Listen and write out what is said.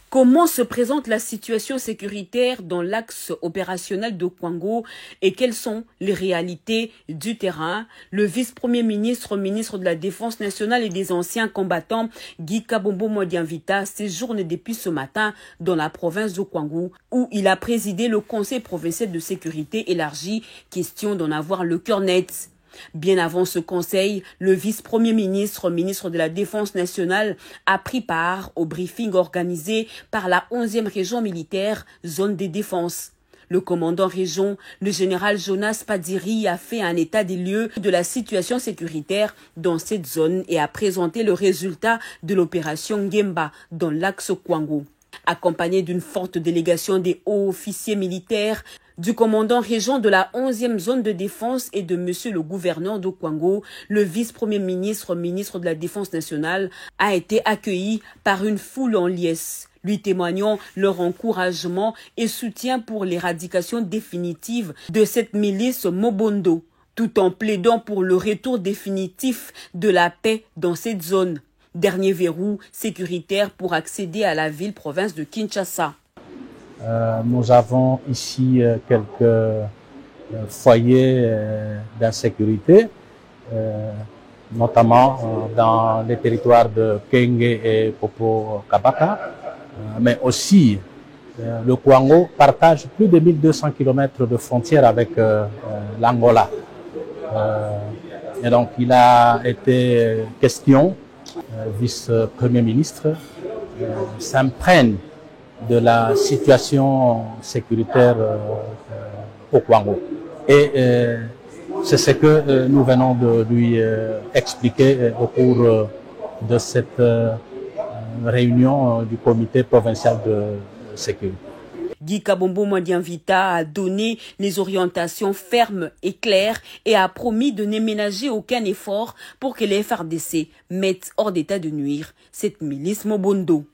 Comment se présente la situation sécuritaire dans l'axe opérationnel de Kwango et quelles sont les réalités du terrain? Le vice-premier ministre, ministre de la Défense nationale et des anciens combattants, Guy Kabombo Modianvita, séjourne depuis ce matin dans la province de Kwango où il a présidé le Conseil provincial de sécurité élargi, question d'en avoir le cœur net. Bien avant ce conseil, le vice-premier ministre, ministre de la Défense nationale, a pris part au briefing organisé par la 11e région militaire, zone des défenses. Le commandant région, le général Jonas Padiri, a fait un état des lieux de la situation sécuritaire dans cette zone et a présenté le résultat de l'opération Ngemba dans l'axe Kwango. Accompagné d'une forte délégation des hauts officiers militaires, du commandant région de la 11e zone de défense et de monsieur le gouverneur de Kwango, le vice-premier ministre, ministre de la Défense nationale, a été accueilli par une foule en liesse, lui témoignant leur encouragement et soutien pour l'éradication définitive de cette milice Mobondo, tout en plaidant pour le retour définitif de la paix dans cette zone. Dernier verrou sécuritaire pour accéder à la ville-province de Kinshasa. Nous avons ici quelques foyers d'insécurité, notamment dans les territoires de Kenge et Popo Kabaka, mais aussi le Kwango partage plus de 1200 km de frontières avec l'Angola. Et donc il a été question, vice-premier ministre, s'imprègne de la situation sécuritaire au Kwango. Et c'est ce que nous venons de lui expliquer au cours de cette réunion du comité provincial de sécurité. Guy Kabombo Modianvita a donné les orientations fermes et claires et a promis de ne ménager aucun effort pour que les FARDC mettent hors d'état de nuire cette milice Mobondo.